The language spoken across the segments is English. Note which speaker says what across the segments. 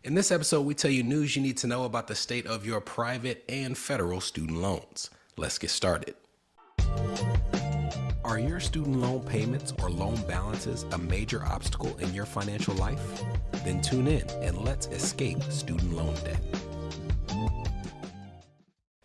Speaker 1: In this episode, we tell you news you need to know about the state of your private and federal student loans. Let's get started. Are your student loan payments or loan balances a major obstacle in your financial life? Then tune in and let's escape student loan debt.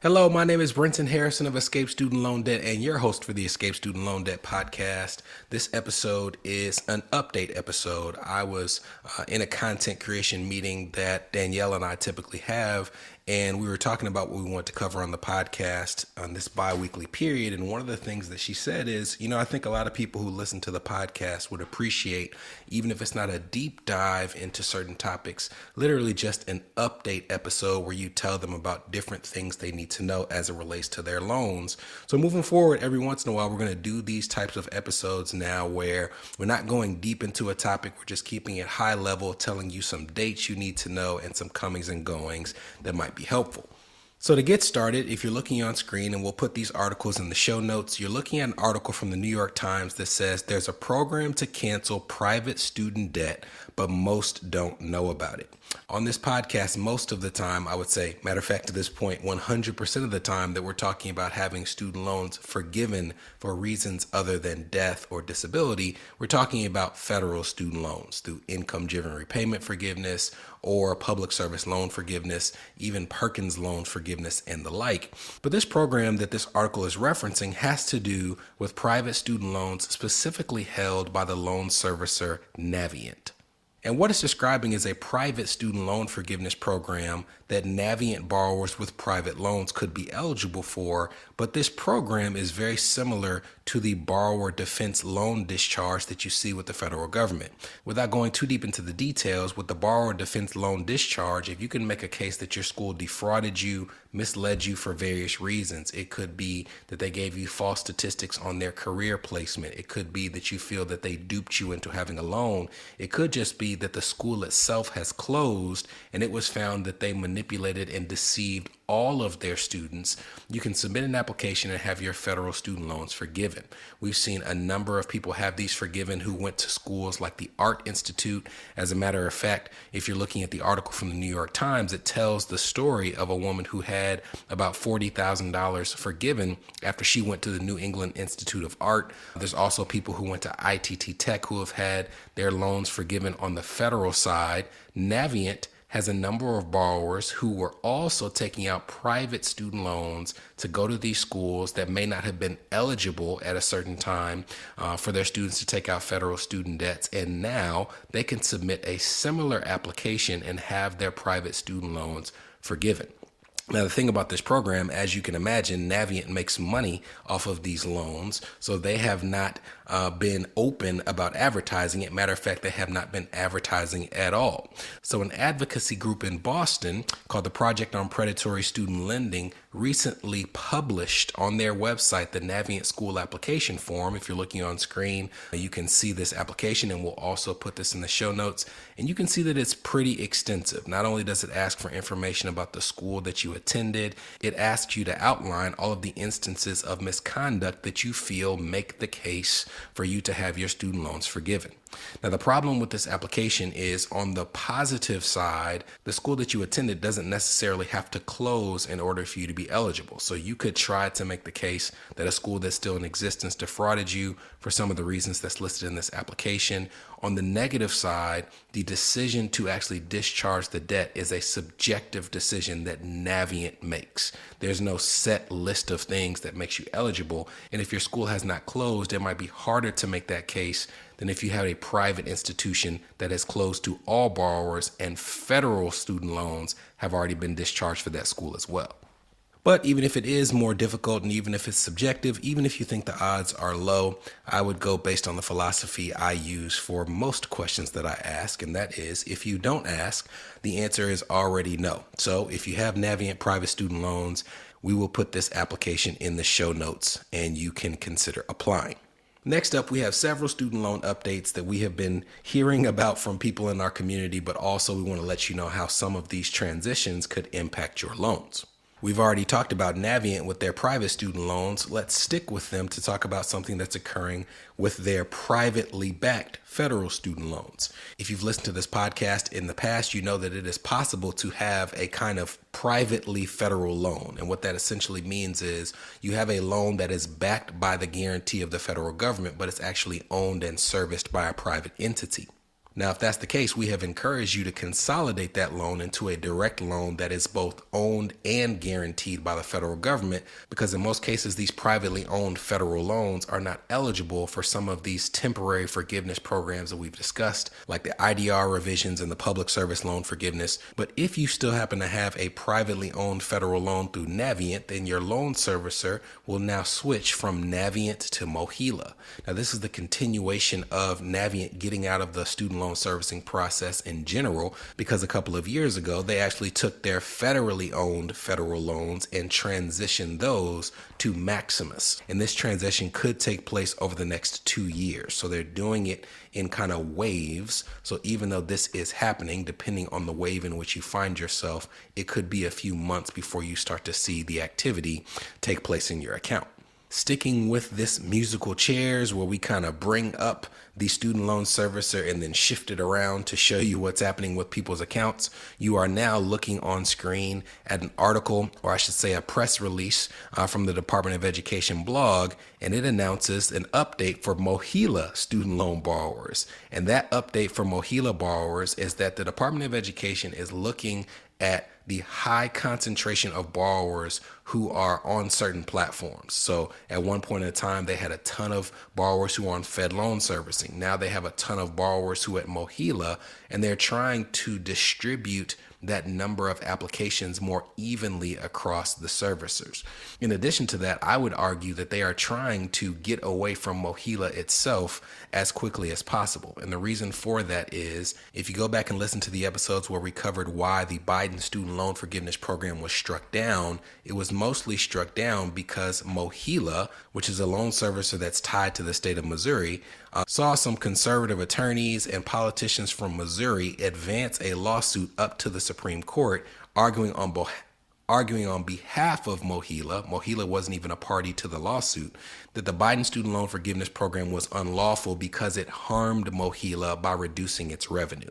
Speaker 1: Hello, my name is Brenton Harrison of Escape Student Loan Debt and your host for the Escape Student Loan Debt podcast. This episode is an update episode. I was in a content creation meeting that Danielle and I typically have, and we were talking about what we want to cover on the podcast on this bi-weekly period. And one of the things that she said is, I think a lot of people who listen to the podcast would appreciate, even if it's not a deep dive into certain topics, literally just an update episode where you tell them about different things they need to know as it relates to their loans. So moving forward, every once in a while, we're going to do these types of episodes now where we're not going deep into a topic. We're just keeping it high level, telling you some dates you need to know and some comings and goings that might be helpful. So to get started, if you're looking on screen, and we'll put these articles in the show notes, you're looking at an article from the New York Times that says there's a program to cancel private student debt, but most don't know about it. On this podcast, most of the time, I would say, matter of fact, to this point, 100% of the time that we're talking about having student loans forgiven for reasons other than death or disability, we're talking about federal student loans through income-driven repayment forgiveness or public service loan forgiveness, even Perkins loan forgiveness and the like. But this program that this article is referencing has to do with private student loans specifically held by the loan servicer Navient. And what it's describing is a private student loan forgiveness program that Navient borrowers with private loans could be eligible for, but this program is very similar to the borrower defense loan discharge that you see with the federal government. Without going too deep into the details, with the borrower defense loan discharge, if you can make a case that your school defrauded you, misled you for various reasons, it could be that they gave you false statistics on their career placement. It could be that you feel that they duped you into having a loan. It could just be that the school itself has closed and it was found that they manipulated and deceived all of their students. You can submit an application and have your federal student loans forgiven. We've seen a number of people have these forgiven who went to schools like the Art Institute. As a matter of fact, if you're looking at the article from the New York Times, it tells the story of a woman who had about $40,000 forgiven after she went to the New England Institute of Art. There's also people who went to ITT Tech who have had their loans forgiven on the federal side. Navient has a number of borrowers who were also taking out private student loans to go to these schools that may not have been eligible at a certain time for their students to take out federal student debts. And now they can submit a similar application and have their private student loans forgiven. Now, the thing about this program, as you can imagine, Navient makes money off of these loans, so they have not been open about advertising it. Matter of fact, they have not been advertising at all. So an advocacy group in Boston called the Project on Predatory Student Lending recently published on their website the Navient School application form. If you're looking on screen, you can see this application, and we'll also put this in the show notes. And you can see that it's pretty extensive. Not only does it ask for information about the school that you attended, it asks you to outline all of the instances of misconduct that you feel make the case for you to have your student loans forgiven. Now, the problem with this application is on the positive side, the school that you attended doesn't necessarily have to close in order for you to be eligible. So you could try to make the case that a school that's still in existence defrauded you for some of the reasons that's listed in this application. On the negative side, the decision to actually discharge the debt is a subjective decision that Navient makes. There's no set list of things that makes you eligible. And if your school has not closed, it might be harder to make that case than if you have a private institution that has closed to all borrowers and federal student loans have already been discharged for that school as well. But even if it is more difficult and even if it's subjective, even if you think the odds are low, I would go based on the philosophy I use for most questions that I ask. And that is, if you don't ask, the answer is already no. So if you have Navient private student loans, we will put this application in the show notes and you can consider applying. Next up, we have several student loan updates that we have been hearing about from people in our community, but also we want to let you know how some of these transitions could impact your loans. We've already talked about Navient with their private student loans. Let's stick with them to talk about something that's occurring with their privately backed federal student loans. If you've listened to this podcast in the past, you know that it is possible to have a kind of privately federal loan. And what that essentially means is you have a loan that is backed by the guarantee of the federal government, but it's actually owned and serviced by a private entity. Now, if that's the case, we have encouraged you to consolidate that loan into a direct loan that is both owned and guaranteed by the federal government, because in most cases, these privately owned federal loans are not eligible for some of these temporary forgiveness programs that we've discussed, like the IDR revisions and the public service loan forgiveness. But if you still happen to have a privately owned federal loan through Navient, then your loan servicer will now switch from Navient to MoHELA. Now, this is the continuation of Navient getting out of the student loan servicing process in general, because a couple of years ago they actually took their federally owned federal loans and transitioned those to Maximus, and this transition could take place over the next 2 years. So they're doing it in kind of waves. So even though this is happening, depending on the wave in which you find yourself, it could be a few months before you start to see the activity take place in your account. Sticking with this musical chairs where we kind of bring up the student loan servicer and then shift it around to show you what's happening with people's accounts, you are now looking on screen at an article, or I should say a press release from the Department of Education blog, and it announces an update for MoHELA student loan borrowers. And that update for MoHELA borrowers is that the Department of Education is looking at the high concentration of borrowers who are on certain platforms. So at one point in time, they had a ton of borrowers who are on Fed loan servicing. Now they have a ton of borrowers who at MoHELA, and they're trying to distribute that number of applications more evenly across the servicers. In addition to that, I would argue that they are trying to get away from MoHELA itself as quickly as possible. And the reason for that is, if you go back and listen to the episodes where we covered why the Biden student loan forgiveness program was struck down, it was mostly struck down because MoHELA, which is a loan servicer that's tied to the state of Missouri, saw some conservative attorneys and politicians from Missouri advance a lawsuit up to the Supreme Court, arguing on behalf of MoHELA. MoHELA wasn't even a party to the lawsuit, that the Biden student loan forgiveness program was unlawful because it harmed MoHELA by reducing its revenue.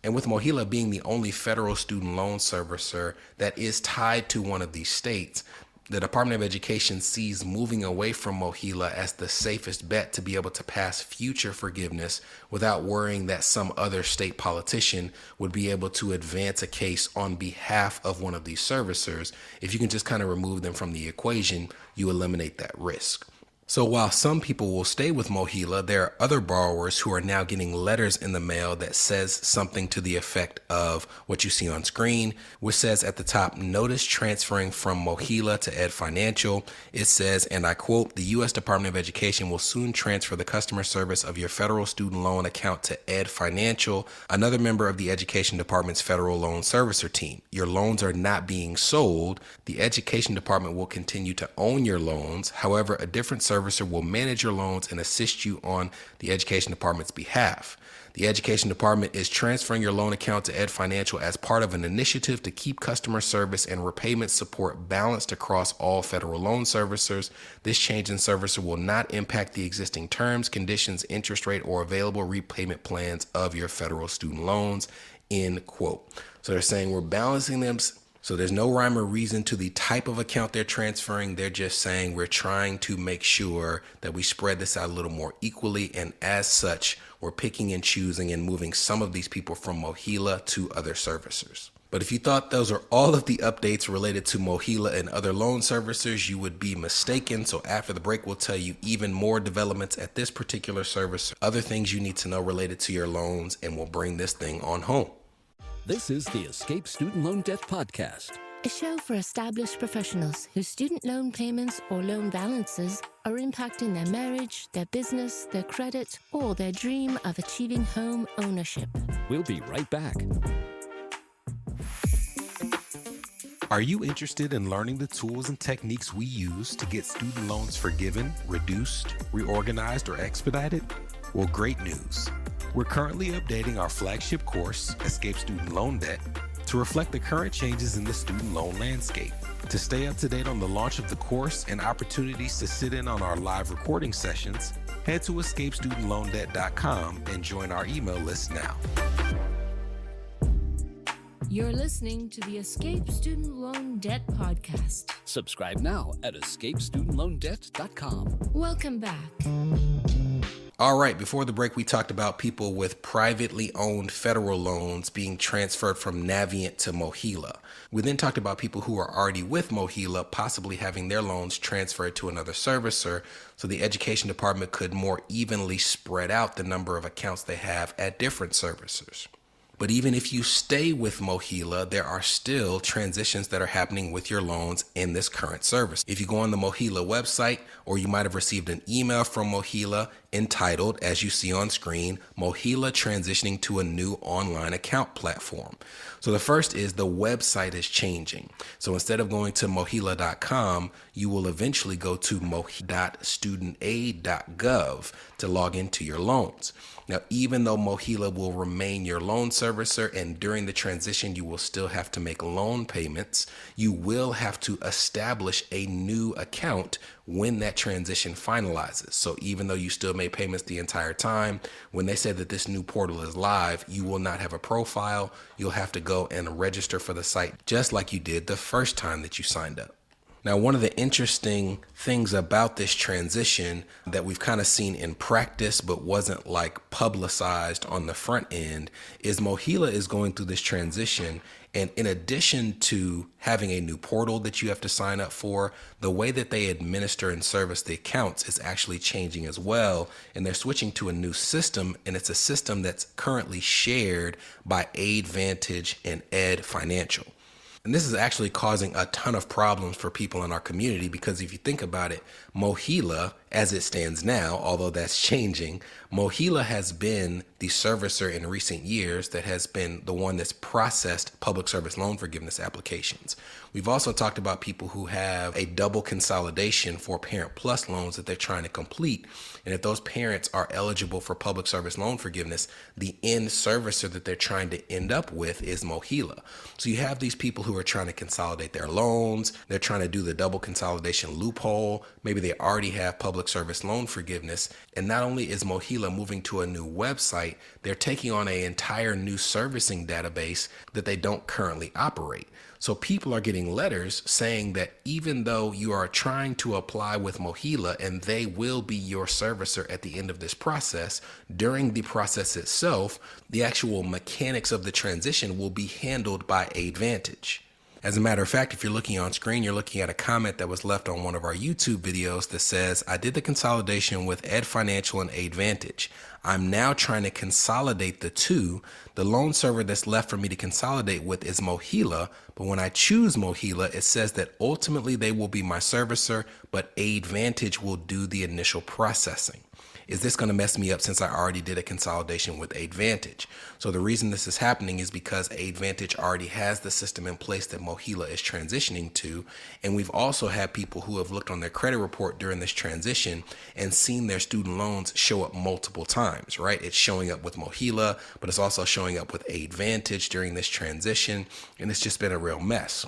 Speaker 1: And with MoHELA being the only federal student loan servicer that is tied to one of these states, the Department of Education sees moving away from MoHELA as the safest bet to be able to pass future forgiveness without worrying that some other state politician would be able to advance a case on behalf of one of these servicers. If you can just kind of remove them from the equation, you eliminate that risk. So while some people will stay with MoHELA, there are other borrowers who are now getting letters in the mail that says something to the effect of what you see on screen, which says at the top, notice transferring from MoHELA to Ed Financial. It says, and I quote, the U.S. Department of Education will soon transfer the customer service of your federal student loan account to Ed Financial, another member of the Education Department's federal loan servicer team. Your loans are not being sold. The Education Department will continue to own your loans. However, a different servicer will manage your loans and assist you on the Education Department's behalf. The Education Department is transferring your loan account to Ed Financial as part of an initiative to keep customer service and repayment support balanced across all federal loan servicers. This change in servicer will not impact the existing terms, conditions, interest rate, or available repayment plans of your federal student loans, end quote. So they're saying we're balancing them. So there's no rhyme or reason to the type of account they're transferring. They're just saying we're trying to make sure that we spread this out a little more equally. And as such, we're picking and choosing and moving some of these people from MoHELA to other servicers. But if you thought those are all of the updates related to MoHELA and other loan servicers, you would be mistaken. So after the break, we'll tell you even more developments at this particular service, other things you need to know related to your loans, and we'll bring this thing on home.
Speaker 2: This is the Escape Student Loan Debt Podcast,
Speaker 3: a show for established professionals whose student loan payments or loan balances are impacting their marriage, their business, their credit, or their dream of achieving home ownership.
Speaker 2: We'll be right back.
Speaker 1: Are you interested in learning the tools and techniques we use to get student loans forgiven, reduced, reorganized, or expedited? Well, great news. We're currently updating our flagship course, Escape Student Loan Debt, to reflect the current changes in the student loan landscape. To stay up to date on the launch of the course and opportunities to sit in on our live recording sessions, head to escapestudentloandebt.com and join our email list now.
Speaker 3: You're listening to the Escape Student Loan Debt Podcast.
Speaker 2: Subscribe now at escapestudentloandebt.com.
Speaker 3: Welcome back.
Speaker 1: All right, before the break, we talked about people with privately owned federal loans being transferred from Navient to MoHELA. We then talked about people who are already with MoHELA possibly having their loans transferred to another servicer so the education department could more evenly spread out the number of accounts they have at different servicers. But even if you stay with MoHELA, there are still transitions that are happening with your loans in this current service. If you go on the MoHELA website, or you might have received an email from MoHELA entitled, as you see on screen, MoHELA transitioning to a new online account platform. So the first is the website is changing. So instead of going to mohela.com, you will eventually go to moh.studentaid.gov to log into your loans. Now, even though MoHELA will remain your loan servicer and during the transition you will still have to make loan payments, you will have to establish a new account when that transition finalizes. So even though you still made payments the entire time, when they say that this new portal is live, you will not have a profile. You'll have to go and register for the site just like you did the first time that you signed up. Now, one of the interesting things about this transition that we've kind of seen in practice but wasn't like publicized on the front end is MoHELA is going through this transition. And in addition to having a new portal that you have to sign up for, the way that they administer and service the accounts is actually changing as well. And they're switching to a new system, and it's a system that's currently shared by AidVantage and Ed Financial. And this is actually causing a ton of problems for people in our community because if you think about it, MoHELA, as it stands now, although that's changing, MoHELA has been the servicer in recent years that has been the one that's processed public service loan forgiveness applications. We've also talked about people who have a double consolidation for Parent Plus loans that they're trying to complete. And if those parents are eligible for public service loan forgiveness, the end servicer that they're trying to end up with is MoHELA. So you have these people who are trying to consolidate their loans. They're trying to do the double consolidation loophole. Maybe they already have public service loan forgiveness. And not only is MoHELA moving to a new website, they're taking on an entire new servicing database that they don't currently operate. So people are getting letters saying that even though you are trying to apply with MoHELA and they will be your servicer at the end of this process, during the process itself, the actual mechanics of the transition will be handled by AidVantage. As a matter of fact, if you're looking on screen, you're looking at a comment that was left on one of our YouTube videos that says, I did the consolidation with Ed Financial and AidVantage. I'm now trying to consolidate the two. The loan server that's left for me to consolidate with is MoHELA, but when I choose MoHELA, it says that ultimately they will be my servicer, but AidVantage will do the initial processing. Is this going to mess me up since I already did a consolidation with AidVantage? So the reason this is happening is because AidVantage already has the system in place that MoHELA is transitioning to. And we've also had people who have looked on their credit report during this transition and seen their student loans show up multiple times, right? It's showing up with MoHELA, but it's also showing up with AidVantage during this transition. And it's just been a real mess.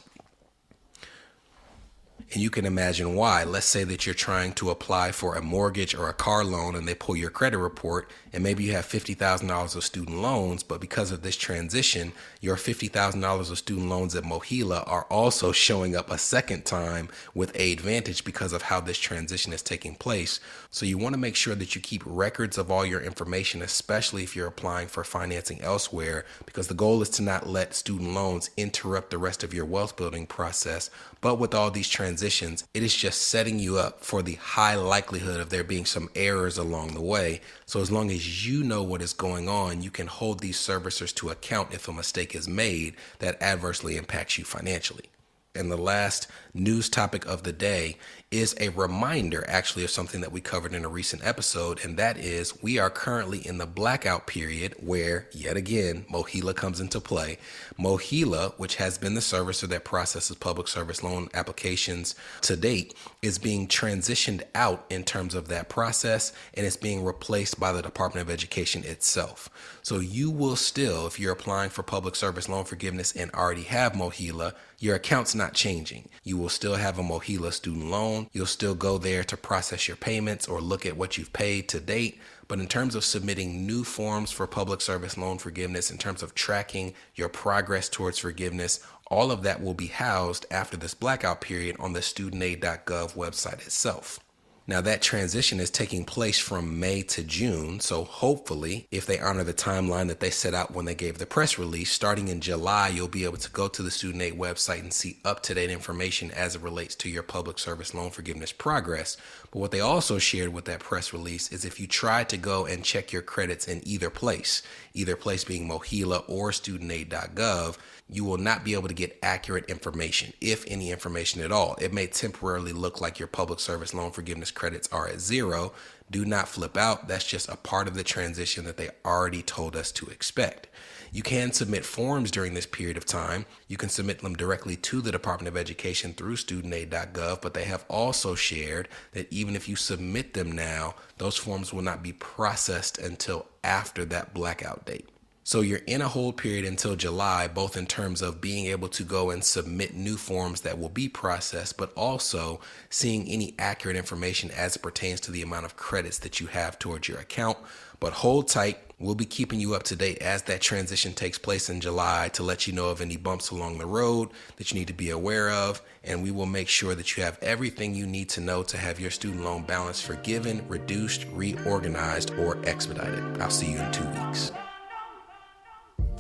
Speaker 1: And you can imagine why. Let's say that you're trying to apply for a mortgage or a car loan and they pull your credit report and maybe you have $50,000 of student loans, but because of this transition, your $50,000 of student loans at MoHELA are also showing up a second time with AidVantage because of how this transition is taking place. So you want to make sure that you keep records of all your information, especially if you're applying for financing elsewhere, because the goal is to not let student loans interrupt the rest of your wealth building process. But with all these transitions, it is just setting you up for the high likelihood of there being some errors along the way. So as long as you know what is going on, you can hold these servicers to account if a mistake is made that adversely impacts you financially. And the last news topic of the day is a reminder, actually, of something that we covered in a recent episode, and that is we are currently in the blackout period where, yet again, MoHELA comes into play. MoHELA, which has been the servicer that processes public service loan applications to date, is being transitioned out in terms of that process, and it's being replaced by the Department of Education itself. So you will still, if you're applying for public service loan forgiveness and already have MoHELA, your account's not changing. You will still have a MoHELA student loan. You'll still go there to process your payments or look at what you've paid to date. But in terms of submitting new forms for public service loan forgiveness, in terms of tracking your progress towards forgiveness, all of that will be housed after this blackout period on the studentaid.gov website itself. Now, that transition is taking place from May to June, so hopefully, if they honor the timeline that they set out when they gave the press release, starting in July, you'll be able to go to the Student Aid website and see up-to-date information as it relates to your public service loan forgiveness progress. But what they also shared with that press release is if you try to go and check your credits in either place being MoHELA or studentaid.gov, you will not be able to get accurate information, if any information at all. It may temporarily look like your public service loan forgiveness credits are at zero. Do not flip out. That's just a part of the transition that they already told us to expect. You can submit forms during this period of time. You can submit them directly to the Department of Education through studentaid.gov, but they have also shared that even if you submit them now, those forms will not be processed until after that blackout date. So you're in a hold period until July, both in terms of being able to go and submit new forms that will be processed, but also seeing any accurate information as it pertains to the amount of credits that you have towards your account. But hold tight. We'll be keeping you up to date as that transition takes place in July to let you know of any bumps along the road that you need to be aware of. And we will make sure that you have everything you need to know to have your student loan balance forgiven, reduced, reorganized, or expedited. I'll see you in 2 weeks.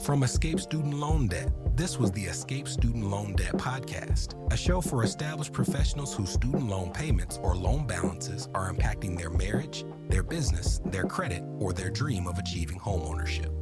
Speaker 1: From Escape Student Loan Debt, this was the Escape Student Loan Debt Podcast, a show for established professionals whose student loan payments or loan balances are impacting their marriage, their business, their credit, or their dream of achieving homeownership.